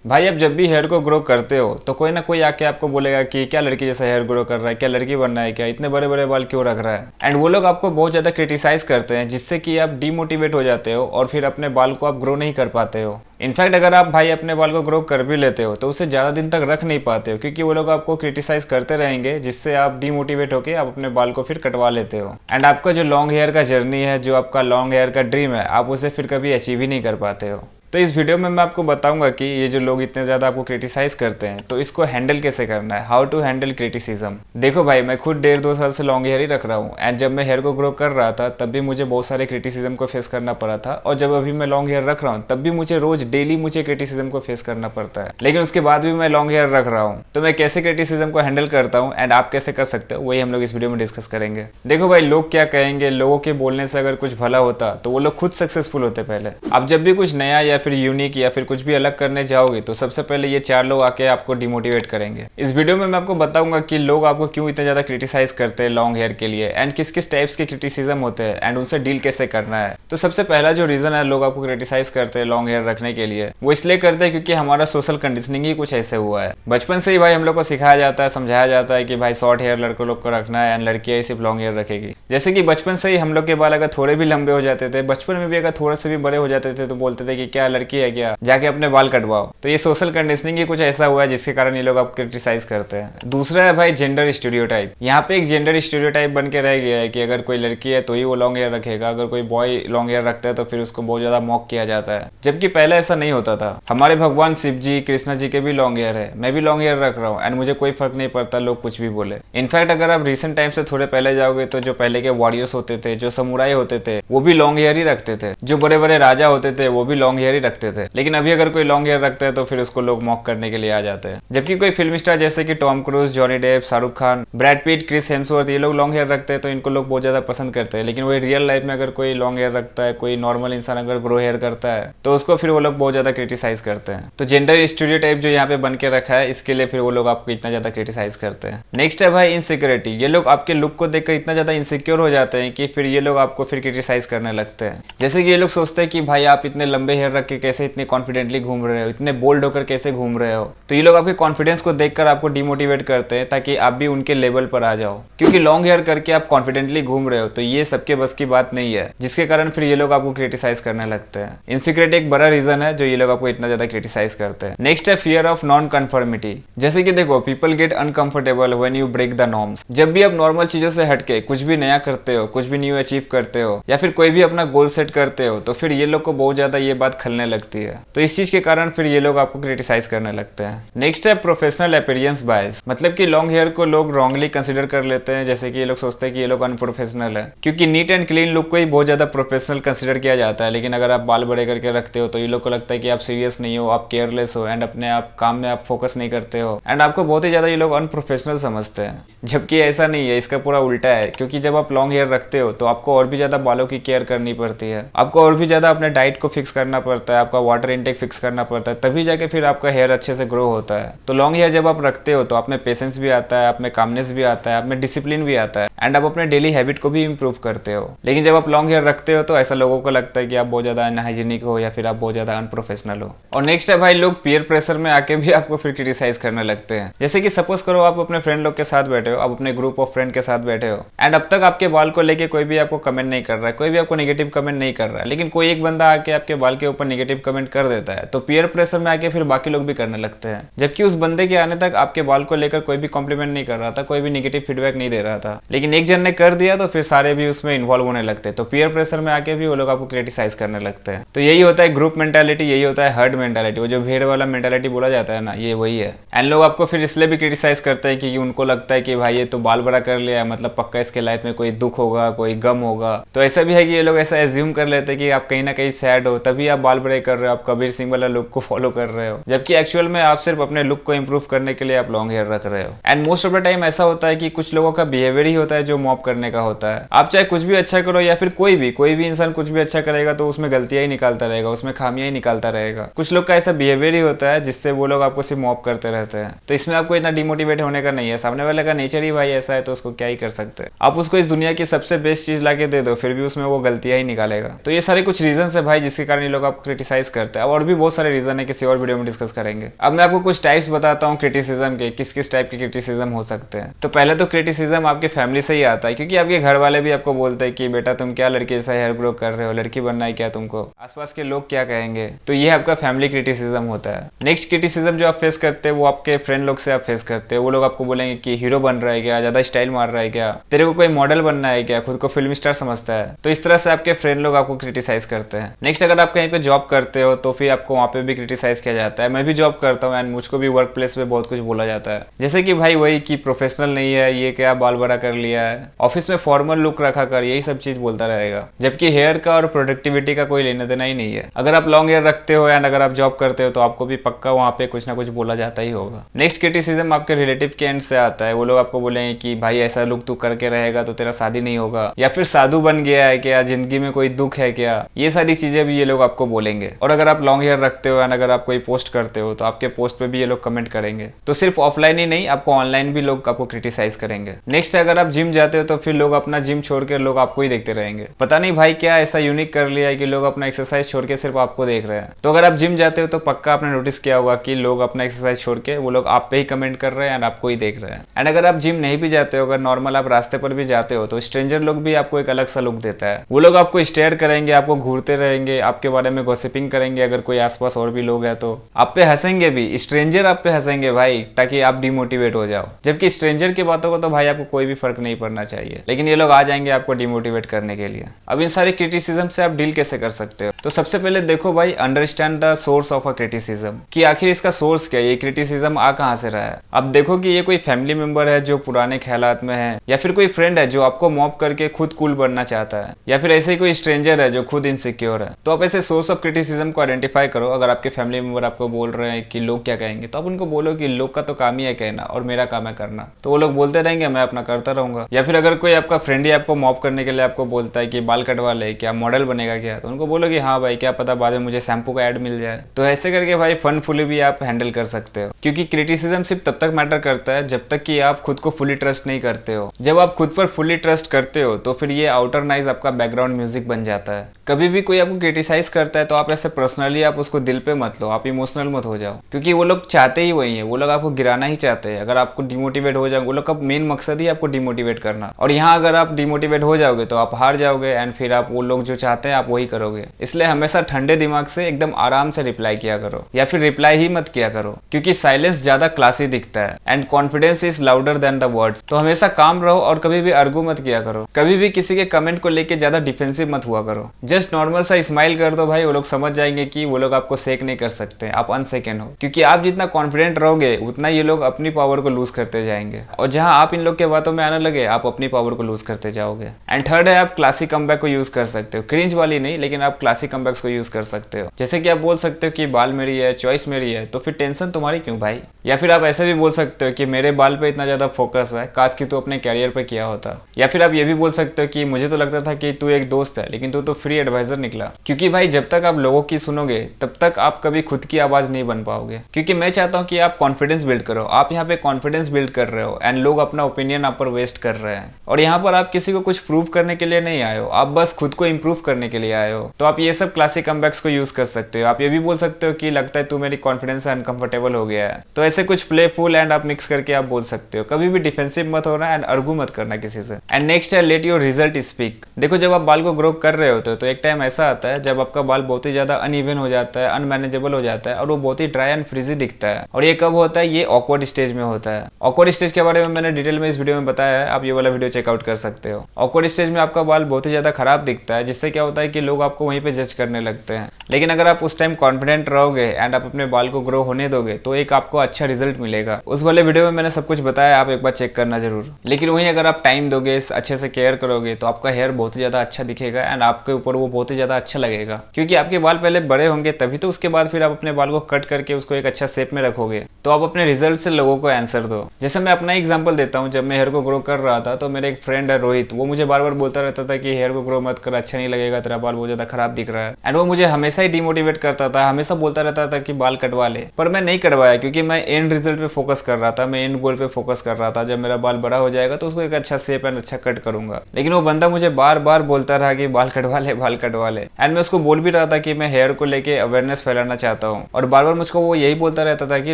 भाई अब जब भी हेयर को ग्रो करते हो तो कोई ना कोई आके आपको बोलेगा कि क्या लड़की जैसा हेयर ग्रो कर रहा है, क्या लड़की बनना है, क्या इतने बड़े बड़े बाल क्यों रख रहा है। एंड वो लोग आपको बहुत ज़्यादा क्रिटिसाइज करते हैं, जिससे कि आप डीमोटिवेट हो जाते हो और फिर अपने बाल को आप ग्रो नहीं कर पाते हो। इनफैक्ट अगर आप भाई अपने बाल को ग्रो कर भी लेते हो तो उसे ज़्यादा दिन तक रख नहीं पाते हो, क्योंकि वो लोग आपको क्रिटिसाइज करते रहेंगे, जिससे आप डीमोटिवेट होकर आप अपने बाल को फिर कटवा लेते हो। एंड आपका जो लॉन्ग हेयर का जर्नी है, जो आपका लॉन्ग हेयर का ड्रीम है, आप उसे फिर कभी अचीव ही नहीं कर पाते हो। तो इस वीडियो में मैं आपको बताऊंगा कि ये जो लोग इतने ज़्यादा आपको क्रिटिसाइज करते हैं तो इसको हैंडल कैसे करना है, हाउ टू हैंडल क्रिटिसिज्म। देखो भाई, मैं खुद 1.5-2 साल से लॉन्ग हेयर ही रख रहा हूँ एंड जब मैं हेयर को ग्रो कर रहा था तब भी मुझे बहुत सारे क्रिटिसिज्म को फेस करना पड़ा था, और जब अभी मैं लॉन्ग हेयर रख रहा हूँ तब भी मुझे रोज डेली मुझे क्रिटिसिज्म को फेस करना पड़ता है। लेकिन उसके बाद भी मैं लॉन्ग हेयर रख रहा हूँ, तो मैं कैसे क्रिटिसिज्म को हैंडल करता हूँ एंड आप कैसे कर सकते हो, वही हम लोग इस वीडियो में डिस्कस करेंगे। देखो भाई, लोग क्या कहेंगे, लोगों के बोलने से अगर कुछ भला होता तो वो लोग खुद सक्सेसफुल होते। पहले आप जब भी कुछ नया या फिर यूनिक या फिर कुछ भी अलग करने जाओगे तो सबसे पहले ये 4 लोग आके आपको डिमोटिवेट करेंगे। इस वीडियो में मैं आपको बताऊंगा कि लोग आपको क्यों इतना ज्यादा क्रिटिसाइज करते हैं लॉन्ग हेयर के लिए, एंड किस किस टाइप्स के क्रिटिसिज्म होते हैं एंड उनसे डील कैसे करना है। तो सबसे पहला जो रीजन है लोग आपको क्रिटिसाइज करते हैं लॉन्ग हेयर रखने के लिए, वो इसलिए करते हैं क्योंकि हमारा सोशल कंडीशनिंग ही कुछ ऐसे हुआ है। बचपन से ही भाई हम लोग को सिखाया जाता है, समझाया जाता है कि भाई शॉर्ट हेयर लड़कों लोग को रखना है एंड लड़कियां सिर्फ लॉन्ग हेयर रखेगी। जैसे कि बचपन से ही हम लोग के बाल अगर थोड़े भी लंबे हो जाते थे, बचपन में भी अगर थोड़े से भी बड़े हो जाते थे तो बोलते थे कि क्या लड़की है क्या, जाके अपने बाल कटवाओ। तो ये सोशल कंडीशनिंग ही कुछ ऐसा हुआ है जिसके कारण ये लोग आप क्रिटिसाइज करते हैं। दूसरा है भाई जेंडर स्टीरियोटाइप। यहाँ पे एक जेंडर स्टीरियोटाइप बन के रह गया है कि अगर कोई लड़की है तो ही वो लॉन्ग हेयर रखेगा, अगर कोई बॉय लॉन्ग हेयर रखता है तो फिर उसको बहुत ज्यादा मॉक किया जाता है, जबकि पहले ऐसा नहीं होता था। हमारे भगवान शिव जी, कृष्णा जी के भी लॉन्ग हेयर है, मैं भी लॉन्ग हेयर रख रहा हूँ एंड मुझे कोई फर्क नहीं पड़ता लोग कुछ भी बोले। इनफैक्ट अगर आप रिसेंट टाइम से थोड़े पहले जाओगे तो जो पहले के वॉरियर्स होते थे, जो समुराई होते थे, वो भी लॉन्ग हेयर ही रखते थे। जो बड़े बड़े राजा होते थे वो भी लॉन्ग हेयर ही रखते थे। लेकिन अभी अगर कोई लॉन्ग हेयर रखता है तो फिर उसको लोग मॉक करने के लिए आ जाते हैं। जबकि कोई फिल्म स्टार जैसे कि Tom Cruise, Johnny Depp, Shahrukh Khan, Brad Pitt, Chris Hemsworth, ये लोग लॉन्ग हेयर रखते हैं तो इनको लोग बहुत ज्यादा पसंद करते हैं। लेकिन वही रियल लाइफ में अगर कोई लॉन्ग हेयर रखता है, कोई नॉर्मल इंसान अगर ग्रो हेयर करता है तो उसको फिर वो लोग बहुत ज्यादा क्रिटिसाइज करते हैं। तो जेंडर स्टीरियोटाइप जो यहाँ पे बन के रखा है, इसके लिए फिर वो लोग आपको इतना ज्यादा क्रिटिसाइज करते हैं। नेक्स्ट है भाई इनसिक्योरिटी। ये लोग आपके लुक को देखकर इतना ज्यादा इनसिक्योर हो जाते हैं कि फिर ये लोग आपको फिर क्रिटिसाइज करने लगते हैं। जैसे कि ये लोग सोचते हैं कि भाई आप इतने लंबे हेयर रख के कैसे इतने कॉन्फिडेंटली घूम रहे हो, इतने बोल्ड होकर कैसे घूम रहे हो। तो ये लोग आपके कॉन्फिडेंस को देखकर आपको डिमोटिवेट करते हैं ताकि आप भी उनके लेवल पर आ जाओ। क्योंकि लॉन्ग हेयर करके आप कॉन्फिडेंटली घूम रहे हो तो ये सबके बस की बात नहीं है, जिसके कारण फिर ये लोग आपको क्रिटिसाइज करने लगते हैं। इनसिक्योरिटी एक बड़ा रीजन है जो ये लोग आपको इतना ज्यादा क्रिटिसाइज करते हैं। नेक्स्ट है फियर ऑफ नॉन कन्फर्मिटी। जैसे कि देखो, people get uncomfortable when you break the norms. जब भी आप नॉर्मल चीजों से हटके कुछ भी नया करते हो, कुछ भी न्यू अचीव करते हो या फिर कोई भी अपना गोल सेट करते हो तो फिर ये लोग को बहुत ज्यादा ये बात खलने लगती है। तो इस चीज के कारण फिर ये लोग आपको क्रिटिसाइज करने लगते हैं। नेक्स्ट है प्रोफेशनल अपीयरेंस बायस। मतलब कि लॉन्ग हेयर को लोग रॉन्गली कंसीडर कर लेते हैं, जैसे कि ये लोग सोचते हैं कि ये लोग अनप्रोफेशनल है, क्योंकि नीट एंड क्लीन लुक को ही बहुत ज्यादा प्रोफेशनल कंसीडर किया जाता है। लेकिन अगर आप बाल बड़े करके रखते हो तो ये लोग को लगता है कि आप सीरियस नहीं हो, आप केयरलेस हो एंड अपने आप काम में आप फोकस नहीं करते हो एंड आपको बहुत ही ज्यादा ये लोग अनप्रोफेशनल समझते हैं। जबकि ऐसा नहीं है, इसका पूरा उल्टा है। क्योंकि जब आप लॉन्ग हेयर रखते हो तो आपको और भी ज्यादा बालों की केयर करनी पड़ती है, आपको और भी ज्यादा अपने डाइट को फिक्स करना पड़ता है, आपका वाटर इनटेक फिक्स करना पड़ता है, तभी जाके फिर आपका हेयर अच्छे से ग्रो होता है। तो लॉन्ग हेयर जब आप रखते हो तो आप में पेशेंस भी आता है, आप में कामनेस भी आता है, आप में डिसिप्लिन भी आता है एंड आप अपने डेली हैबिट को भी इंप्रूव करते हो। लेकिन जब आप लॉन्ग हेयर रखते हो तो ऐसा लोगों को लगता है कि आप बहुत ज्यादा अनहाइजीनिक हो या फिर आप बहुत ज्यादा अनप्रोफेशनल हो। और नेक्स्ट है भाई, लोग पीयर प्रेशर में आके भी आपको फिर क्रिटिसाइज करने लगते हैं। जैसे कि सपोज करो आप अपने फ्रेंड लोग के साथ बैठे हो, आप अपने ग्रुप ऑफ फ्रेंड के साथ बैठे हो एंड अब तक आपके बाल को लेके कोई भी आपको कमेंट नहीं कर रहा है, कोई भी आपको नेगेटिव कमेंट नहीं कर रहा है, लेकिन कोई एक बंदा आके आपके बाल के ऊपर नेगेटिव कमेंट कर देता है तो पीयर प्रेशर में आके फिर बाकी लोग भी करने लगते हैं। जबकि उस बंदे के आने तक आपके बाल को लेकर कोई भी कॉम्प्लीमेंट नहीं कर रहा था, कोई भी नेगेटिव फीडबैक नहीं दे रहा था, लेकिन एक जन ने कर दिया तो फिर सारे भी उसमें इन्वॉल्व होने लगते हैं। तो पीयर प्रेशर में आके भी वो लोग आपको क्रिटिसाइज करने लगते हैं। तो यही होता है ग्रुप मेंटालिटी, यही होता है हर्ड मेंटालिटी। वो जो भीड़ वाला मेंटालिटी बोला जाता है ना, ये वही है। एंड लोग आपको फिर इसलिए भी क्रिटिसाइज करते हैं क्योंकि उनको लगता है कि भाई ये तो बाल बड़ा कर लिया है, मतलब पक्का इसके लाइफ में कोई दुख होगा, कोई गम होगा। तो ऐसा भी है कि ये लोग ऐसा एज्यूम कर लेते हैं कि आप कहीं ना कहीं सैड हो तभी आप बाल बड़े कर रहे हो, आप कबीर सिंह वाला लुक को फॉलो कर रहे हो, जबकि एक्चुअल में आप सिर्फ अपने लुक को इंप्रूव करने के लिए आप लॉन्ग हेयर रख रहे हो। And most of the time ऐसा होता है कि कुछ लोगों का बिहेवियर ही होता है जो मॉप करने का होता है। आप चाहे कुछ भी अच्छा करो या फिर कोई भी इंसान कुछ भी अच्छा करेगा तो उसमें गलतियां ही निकालता रहेगा, उसमें खामियां ही निकालता रहेगा। कुछ लोग का ऐसा बिहेवियर ही होता है जिससे वो लोग आपको सिर्फ मॉप करते रहते हैं। तो इसमें आपको इतना डिमोटिवेट होने का नहीं है, सामने वाले का नेचर ही भाई ऐसा है तो उसको क्या ही कर सकते हैं। आप उसको इस दुनिया की सबसे बेस्ट चीज लाके दे दो फिर भी उसमें वो गलतियां ही निकालेगा। तो ये सारे कुछ रीजन है भाई जिसके कारण ये लोग आप क्रिटिसाइज करते हैं। और भी बहुत सारे रीजन है, किसी और वीडियो में डिस्कस करेंगे। अब मैं आपको कुछ टाइप्स बताता हूँ क्रिटिसिज्म के, किस किस टाइप के क्रिटिसिज्म हो सकते हैं। तो पहले तो क्रिटिसिज्म आपके फैमिली से ही आता है, क्योंकि आपके घर वाले भी आपको बोलते हैं कि बेटा तुम क्या लड़की जैसा हेयर ग्रो कर रहे हो, लड़की बनना है क्या तुमको, आसपास के लोग क्या कहेंगे। तो ये आपका फैमिली क्रिटिसिज्म होता है। नेक्स्ट क्रिटिसिज्म जो आप फेस करते हैं वो आपके फ्रेंड लोग से आप फेस करते हैं। वो लोग आपको बोलेंगे कि हीरो बन रहा है क्या, ज्यादा स्टाइल मार रहा है क्या, तेरे को कोई मॉडल बनना है क्या, खुद को फिल्म स्टार समझता है। तो इस तरह से आपके फ्रेंड लोग आपको क्रिटिसाइज करते हैं। नेक्स्ट अगर आप कहीं पे जॉब करते हो तो फिर आपको वहाँ पे भी क्रिटिसाइज किया जाता है। मैं भी जॉब करता हूँ एंड मुझको भी वर्क प्लेस पे बहुत कुछ बोला जाता है, जैसे कि भाई वही कि प्रोफेशनल नहीं है, ये क्या बाल बड़ा कर लिया है, ऑफिस में फॉर्मल लुक रखा कर, यही सब चीज बोलता रहेगा। जबकि हेयर का और प्रोडक्टिविटी का कोई लेना देना ही नहीं है। अगर आप लॉन्ग हेयर रखते हो एंड अगर आप जॉब करते हो तो आपको भी पक्का वहाँ पे कुछ ना कुछ बोला जाता ही होगा। नेक्स्ट क्रिटिसिज्म आपके रिलेटिव के एंड से आता है। वो लोग आपको बोलेंगे कि भाई ऐसा लुक तू करके रहेगा तो तेरा शादी नहीं होगा, या फिर साधु बन गया है क्या, जिंदगी में कोई दुख है क्या, ये सारी चीजें भी ये लोग आपको बोलेंगे। और अगर आप लॉन्ग हेयर रखते हो एंड अगर आप कोई पोस्ट करते हो तो आपके पोस्ट पे भी ये लोग कमेंट करेंगे। तो सिर्फ ऑफलाइन ही नहीं, आपको ऑनलाइन भी लोग आपको क्रिटिसाइज करेंगे। नेक्स्ट अगर आप जिम जाते हो तो फिर लोग अपना जिम छोड़ के लोग आपको ही देखते रहेंगे। पता नहीं भाई क्या ऐसा यूनिक कर लिया है कि लोग अपना एक्सरसाइज छोड़ के सिर्फ आपको देख रहे हैं। तो अगर आप जिम जाते हो तो पक्का आपने नोटिस किया होगा कि लोग अपना एक्सरसाइज छोड़ के वो लोग आप पे ही कमेंट कर रहे हैं एंड आपको ही देख रहे हैं। एंड अगर आप जिम नहीं भी जाते हो, अगर नॉर्मल आप रास्ते पर भी जाते हो तो स्ट्रेंजर लोग भी आपको एक अलग सा लुक देता है। वो लोग आपको स्टेयर करेंगे, आपको घूरते रहेंगे, आपके बारे में गॉसिपिंग करेंगे। अगर कोई आसपास और भी लोग हैं तो आप पे हंसेंगे भी, स्ट्रेंजर आप पे हंसेंगे भाई, ताकि आप डिमोटिवेट हो जाओ। जबकि स्ट्रेंजर की बातों को तो भाई आपको कोई भी फर्क नहीं पड़ना चाहिए, लेकिन ये लोग आ जाएंगे आपको डिमोटिवेट करने के लिए। अब इन सारे क्रिटिसिज्म से आप डील कैसे कर सकते हो? तो सबसे पहले देखो भाई, understand the source of a criticism, कि आखिर इसका सोर्स क्या है, ये क्रिटिसिज्म आ कहां से रहा है। अब देखो कि ये कोई फैमिली मेंबर है जो पुराने ख्यालात में है, या फिर कोई फ्रेंड है जो आपको मॉब करके खुद कूल बनना चाहता है, या फिर ऐसे ही कोई स्ट्रेंजर है जो खुद इनसिक्योर है। तो आप ऐसे सोर्स ऑफ क्रिटिसिज्म को आइडेंटिफाई करो। अगर आपके फैमिली मेंबर आपको बोल रहे हैं कि लोग क्या कहेंगे, तो आप उनको बोलो कि लोग का तो काम ही है कहना और मेरा काम है करना। तो वो लोग बोलते रहेंगे, मैं अपना करता रहूंगा। या फिर अगर कोई आपका फ्रेंड ही आपको मॉब करने के लिए आपको बोलता है कि बाल कटवा ले, क्या मॉडल बनेगा क्या, तो उनको बोलो कि हाँ भाई, क्या पता बाद में मुझे शैम्पू का ऐड मिल जाए। तो ऐसे करके भाई फनफुली भी आप हैंडल कर सकते हो, क्योंकि क्रिटिसिज्म सिर्फ तब तक मैटर करता है जब तक कि आप खुद को फुली ट्रस्ट नहीं करते हो। जब आप खुद पर फुली ट्रस्ट करते हो तो फिर ये आउटर नॉइज आपका बैकग्राउंड म्यूजिक बन जाता है। कभी भी कोई आपको क्रिटिसाइज करता है तो आप ऐसे पर्सनली आप उसको दिल पे मत लो, आप इमोशनल मत हो जाओ, क्योंकि वो लोग चाहते ही वही है, वो लोग आपको गिराना ही चाहते हैं। अगर आपको डिमोटिवेट हो जाओगे, वो लोग का मेन मकसद ही आपको डिमोटिवेट करना, और यहाँ अगर आप डिमोटिवेट हो जाओगे तो आप हार जाओगे एंड फिर आप वो लोग जो चाहते हैं आप वही करोगे। इसलिए हमेशा ठंडे दिमाग से एकदम आराम से रिप्लाई किया करो, या फिर रिप्लाई ही मत किया करो, क्योंकि साइलेंस ज्यादा क्लासी दिखता है and confidence is louder than the words. तो हमेशा काम रहो और कभी भी आर्गू मत किया करो, कभी भी किसी के कमेंट को लेके ज्यादा डिफेंसिव मत हुआ करो। जस्ट नॉर्मल सा स्माइल कर दो भाई, वो लोग समझ जाएंगे कि वो लोग आपको सेक नहीं कर सकते, आप अनसेकंड हो। क्योंकि आप जितना कॉन्फिडेंट रहोगे उतना ये लोग अपनी पावर को लूज करते जाएंगे, और जहां आप इन लोग के बातों में आने लगे आप अपनी पावर को लूज करते जाओगे। एंड थर्ड है, आप क्लासिक कमबैक को यूज कर सकते हो, क्रिंज वाली नहीं, लेकिन आप क्लासिक कमबैक्स को यूज कर सकते हो। जैसे कि आप बोल सकते हो कि बाल मेरी है, चॉइस मेरी है, तो फिर टेंशन तुम्हारी क्यों भाई। या फिर आप ऐसे भी बोल सकते हो कि मेरे बाल पे इतना ज्यादा फोकस है, काश कि तू अपने कैरियर पे किया होता। या फिर आप ये भी बोल सकते हो कि मुझे तो लगता था कि तू एक दोस्त है, लेकिन तू तो फ्री एडवाइजर निकला। क्योंकि भाई जब तक आप लोगों की सुनोगे तब तक आप कभी खुद की आवाज नहीं बन पाओगे। क्योंकि मैं चाहता हूँ कि आप कॉन्फिडेंस बिल्ड करो, आप यहाँ पे कॉन्फिडेंस बिल्ड कर रहे हो एंड लोग अपना ओपिनियन आप पर वेस्ट कर रहे हैं, और यहाँ पर आप किसी को कुछ प्रूव करने के लिए नहीं आए हो, आप बस खुद को इंप्रूव करने के लिए आए हो। तो आप ये सब क्लासिक कमबैक्स को यूज कर सकते हो। आप ये भी बोल सकते हो कि लगता है तू मेरी कॉन्फिडेंस से अनकंफर्टेबल हो गया है, तो ऐसे कुछ प्लेफुल एंड आप मिक्स करके आप बोल सकते हो। कभी भी डिफेंसिव मत होना एंड आर्गू मत करना किसी से। एंड नेक्स्ट है, लेट योर रिजल्ट स्पीक। देखो जब आप बाल को ग्रो कर रहे होते हो तो एक टाइम ऐसा आता है जब आपका बाल बहुत ही ज्यादा अनइवन हो जाता है, अनमैनेजेबल हो जाता है, और वो बहुत ही ड्राई एंड फ्रीजी दिखता है। और ये कब होता है? ये ऑकवर्ड स्टेज में होता है। ऑकवर्ड स्टेज के बारे में मैंने डिटेल में इस वीडियो में बताया है, आप ये वाला वीडियो चेकआउट कर सकते हो। ऑकवर्ड स्टेज में आपका बाल बहुत ही ज्यादा खराब दिखता है, जिससे क्या होता है कि लोग आपको वहीं पे जज करने लगते हैं। लेकिन अगर आप उस टाइम कॉन्फिडेंट रहोगे एंड आप अपने बाल को ग्रो होने दोगे तो एक आपको अच्छा रिजल्ट मिलेगा। उस वाले वीडियो में मैंने सब कुछ बताया, आप एक बार चेक करना जरूर। लेकिन वहीं अगर आप टाइम दोगे, अच्छे से केयर करोगे, तो आपका हेयर बहुत ही ज्यादा अच्छा दिखेगा एंड आपके ऊपर वो बहुत ही ज्यादा अच्छा लगेगा। क्योंकि आपके बाल पहले बड़े होंगे तभी तो उसके बाद फिर आप अपने बाल को कट करके उसको एक अच्छा शेप में रखोगे। तो आप अपने रिजल्ट से लोगों को आंसर दो। जैसे मैं अपना एग्जांपल देता हूँ, जब मैं हेयर को ग्रो कर रहा था तो मेरे एक फ्रेंड है रोहित, वो मुझे बार बार बोलता रहता था कि हेयर को ग्रो मत कर, अच्छा नहीं लगेगा, तेरा बाल बहुत ज्यादा खराब दिख रहा है। एंड वो मुझे हमेशा ही डिमोटिवेट करता था, हमेशा बोलता रहता था कि बाल कटवा ले। पर मैं नहीं कटवाया, क्योंकि मैं एंड रिजल्ट पे फोकस कर रहा था, मैं एंड गोल पे फोकस कर रहा था। जब मेरा बाल बड़ा हो जाएगा तो उसको एक अच्छा शेप एंड अच्छा कट करूंगा। लेकिन वो बंदा मुझे बार बार बोलता रहा कि बाल कटवा ले, बाल कटवा ले। एंड मैं उसको बोल भी रहा था था कि मैं हेयर को लेके अवेयरनेस फैलाना चाहता हूँ, और बार बार मुझको वो यही बोलता रहता था कि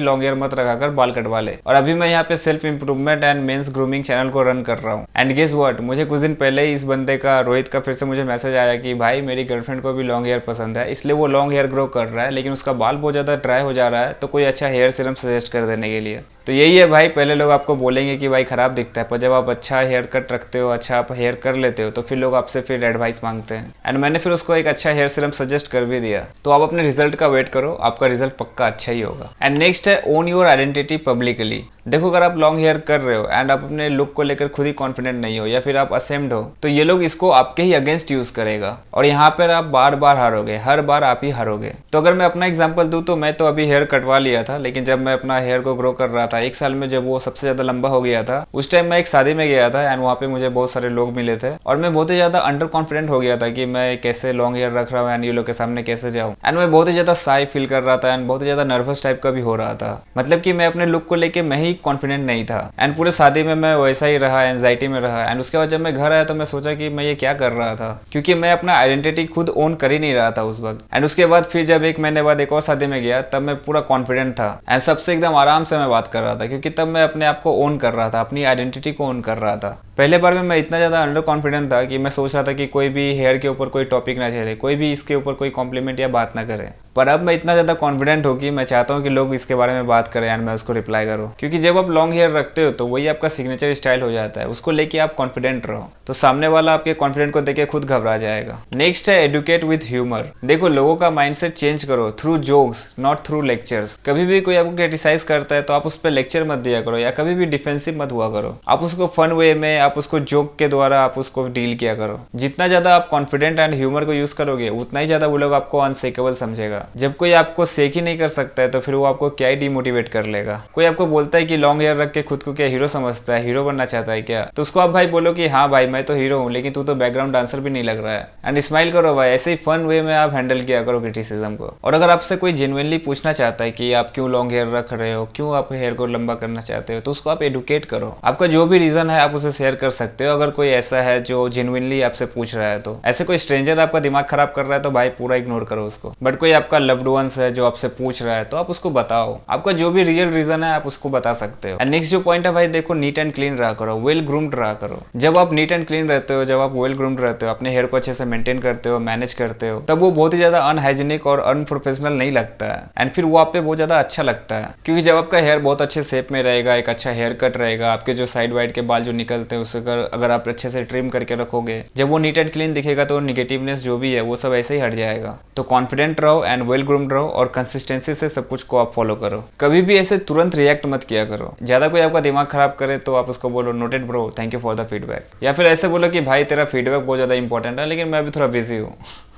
लॉन्ग हेयर मत रखा कर, बाल कटवा ले। और अभी मैं यहाँ पे self improvement and mains grooming channel को रन कर रहा हूँ। एंड गेस व्हाट, मुझे कुछ दिन पहले ही इस बंदे का, रोहित का, फिर से मुझे मैसेज आया कि भाई मेरी गर्लफ्रेंड को भी लॉन्ग हेयर पसंद है, इसलिए वो लॉन्ग हेयर ग्रो कर रहा है, लेकिन उसका बाल बहुत ज्यादा ड्राई हो जा रहा है, तो कोई अच्छा हेयर सीरम सजेस्ट कर देने के लिए। तो यही है भाई, पहले लोग आपको बोलेंगे कि भाई खराब दिखता है, पर जब आप अच्छा हेयर कट रखते हो, अच्छा आप हेयर कर लेते हो, तो फिर लोग आपसे फिर एडवाइस मांगते हैं। एंड मैंने फिर उसको एक अच्छा हेयर सीरम सजेस्ट कर भी दिया। तो आप अपने रिजल्ट का वेट करो, आपका रिजल्ट पक्का अच्छा ही होगा। एंड नेक्स्ट है ओन योर आइडेंटिटी पब्लिकली। देखो, अगर आप लॉन्ग हेयर कर रहे हो एंड आप अपने लुक को लेकर खुद ही कॉन्फिडेंट नहीं हो, या फिर आप असेम्ड हो, तो ये लोग इसको आपके ही अगेंस्ट यूज करेगा, और यहाँ पर आप बार बार हारोगे, हर बार आप ही हारोगे। तो अगर मैं अपना एग्जांपल दूं, तो मैं तो अभी हेयर कटवा लिया था, लेकिन जब मैं अपना हेयर को ग्रो कर रहा था 1 साल में, जब वो सबसे ज्यादा लंबा हो गया था, उस टाइम मैं एक शादी में गया था एंड वहाँ पे मुझे बहुत सारे लोग मिले थे, और मैं बहुत ही ज्यादा अंडर कॉन्फिडेंट हो गया था कि मैं कैसे लॉन्ग हेयर रख रहा हूँ एंड ये लोग के सामने कैसे जाऊँ। एंड मैं बहुत ही ज्यादा शाय फील कर रहा था एंड बहुत ही ज्यादा नर्वस टाइप का भी हो रहा था, मतलब कि मैं अपने लुक को लेके मैं ही कॉन्फिडेंट नहीं था। एंड पूरे शादी में मैं वैसा ही रहा, एंजाइटी में रहा। एंड उसके बाद जब मैं घर आया तो मैं सोचा कि मैं ये क्या कर रहा था, क्योंकि मैं अपना आइडेंटिटी खुद ओन कर ही नहीं रहा था उस वक्त। एंड उसके बाद फिर जब 1 महीने बाद एक और शादी में गया, तब मैं पूरा कॉन्फिडेंट था एंड सबसे एकदम आराम से मैं बात कर रहा था, क्योंकि तब मैं अपने आप को ओन कर रहा था, अपनी आइडेंटिटी को ओन कर रहा था। पहले बार में मैं इतना ज़्यादा अंडर कॉन्फिडेंट था कि मैं सोच रहा था कि कोई भी हेयर के ऊपर कोई टॉपिक ना चले, कोई भी इसके ऊपर कोई कॉम्प्लीमेंट या बात ना करे। पर अब मैं इतना ज़्यादा कॉन्फिडेंट हूँ कि मैं चाहता हूँ कि लोग इसके बारे में बात करें एंड मैं उसको रिप्लाई करूँ, क्योंकि जब आप लॉन्ग हेयर रखते हो तो वही आपका सिग्नेचर स्टाइल हो जाता है, उसको लेके आप कॉन्फिडेंट रहो, तो सामने वाला आपके कॉन्फिडेंट को देख के खुद घबरा जाएगा। नेक्स्ट है एडुकेट विद ह्यूमर। देखो, लोगों का माइंडसेट चेंज करो through jokes, not through lectures. कभी भी कोई आपको क्रिटिसाइज करता है तो आप उस पर लेक्चर मत दिया करो, या कभी भी डिफेंसिव मत हुआ करो। आप उसको फन वे में, आप उसको जोक के द्वारा आप उसको डील किया करो। जितना ज्यादा आप कॉन्फिडेंट एंड ह्यूमर को यूज करोगे, उतना ही ज्यादा वो लोग आपको अनसेकेबल समझेगा। जब कोई आपको सेक ही नहीं कर सकता है, तो फिर वो आपको क्या ही डिमोटिवेट कर लेगा। कोई आपको बोलता है कि लॉन्ग हेयर रख के खुद को क्या हीरो समझता है, हीरो बनना चाहता है क्या, तो उसको आप भाई बोलो कि हाँ भाई मैं तो हीरो हूँ, लेकिन तू तो बैकग्राउंड डांसर भी नहीं लग रहा है। एंड स्माइल करो भाई, ऐसे ही फन वे में आप हैंडल किया करो क्रिटिसिज्म को। और अगर आपसे कोई जेन्युइनली पूछना चाहता है कि आप क्यों लॉन्ग हेयर रख रहे हो, क्यों आप हेयर को लंबा करना चाहते हो, तो उसको आप एडुकेट करो। आपका जो भी रीजन है आप उसे शेयर कर सकते हो, अगर कोई ऐसा है जो जेन्युइनली आपसे पूछ रहा है। तो ऐसे कोई स्ट्रेंजर आपका दिमाग खराब कर रहा है तो भाई पूरा इग्नोर करो उसको। बट कोई आपका लव्ड वंस है जो आपसे पूछ रहा है, तो आप उसको बताओ, आपका जो भी रियल रीजन है आप उसको बता सकते हो। एंड नेक्स्ट जो पॉइंट है भाई, देखो नीट एंड क्लीन रहा करो, वेल ग्रूम्ड रहा करो। जब आप नीट एंड क्लीन रहते हो, जब आप वेल ग्रूम्ड रहते हो, अपने हेयर को अच्छे से मेंटेन करते हो, मैनेज करते हो, तब वो बहुत ही ज्यादा अनहाइजीनिक और अनप्रोफेशनल नहीं लगता है। एंड फिर वो आप पे बहुत ज्यादा अच्छा लगता है, क्योंकि जब आपका हेयर बहुत अच्छे शेप में रहेगा, एक अच्छा हेयर कट रहेगा, आपके जो साइड वाइड के बाल जो निकलते हैं उसे अगर आप अच्छे से ट्रिम करके रखोगे, जब वो नीट एंड क्लीन दिखेगा तो निगेटिवनेस जो भी है वो सब ऐसे ही हट जाएगा। तो कॉन्फिडेंट रहो एंड वेल ग्रूम्ड रहो, और कंसिस्टेंसी से सब कुछ को आप फॉलो करो। कभी भी ऐसे तुरंत रिएक्ट मत किया करो। ज्यादा कोई आपका दिमाग खराब करे तो आप उसको बोलो noted bro, thank you for the feedback, या फिर ऐसे बोलो कि भाई तेरा फीडबैक बहुत ज्यादा इंपॉर्टेंट है, लेकिन मैं अभी थोड़ा बिजी हूँ।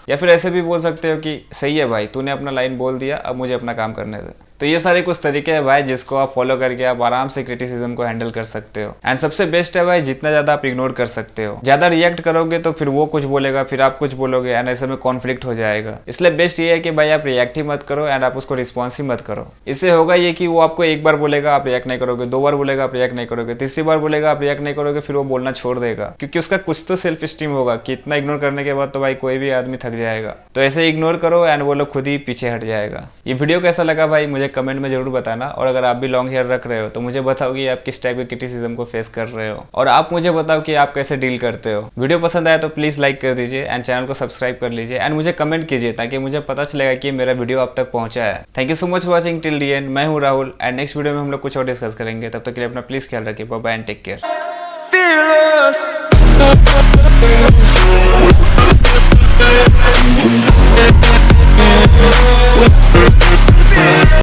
या फिर ऐसे भी बोल सकते हो कि सही है भाई, तूने अपना लाइन बोल दिया, अब मुझे अपना काम करने दे। तो ये सारे कुछ तरीके हैं भाई जिसको आप फॉलो करके आप आराम से क्रिटिसिज्म को हैंडल कर सकते हो। एंड सबसे बेस्ट है भाई, जितना ज्यादा आप इग्नोर कर सकते हो। ज्यादा रिएक्ट करोगे तो फिर वो कुछ बोलेगा, फिर आप कुछ बोलोगे, एंड ऐसे में कॉन्फ्लिक्ट हो जाएगा। इसलिए बेस्ट ये है कि भाई आप रिएक्ट ही मत करो एंड आप उसको रिस्पॉन्स ही मत करो। इससे होगा ये कि वो आपको एक बार बोलेगा आप रिएक्ट नहीं करोगे, 2 बार बोलेगा आप रिएक्ट नहीं करोगे, तीसरी बार बोलेगा आप रिएक्ट नहीं करोगे, फिर वो बोलना छोड़ देगा, क्योंकि उसका कुछ तो सेल्फ स्टीम होगा कि इतना इग्नोर करने के बाद तो भाई कोई भी आदमी थक जाएगा। तो ऐसे इग्नोर करो एंड वो लोग खुद ही पीछे हट जाएगा। ये वीडियो कैसा लगा भाई मुझे कमेंट में जरूर बताना, और अगर आप भी लॉन्ग हेयर रख रहे हो तो मुझे बताओ कि आप किस टाइप के क्रिटिसिज्म को फेस कर रहे हो, और आप मुझे बताओ कि आप कैसे डील करते हो। वीडियो पसंद आया तो प्लीज लाइक कर दीजिए एंड चैनल को सब्सक्राइब कर लीजिए, एंड मुझे कमेंट कीजिए ताकि मुझे पता चलेगा कि मेरा वीडियो आप तक पहुंचा है। Thank you so much for watching till the and. मैं हूं राहुल, एंड नेक्स्ट वीडियो में हम लोग कुछ और डिस्कस करेंगे। तब तक के लिए अपना प्लीज ख्याल रखिए। Bye bye and take care.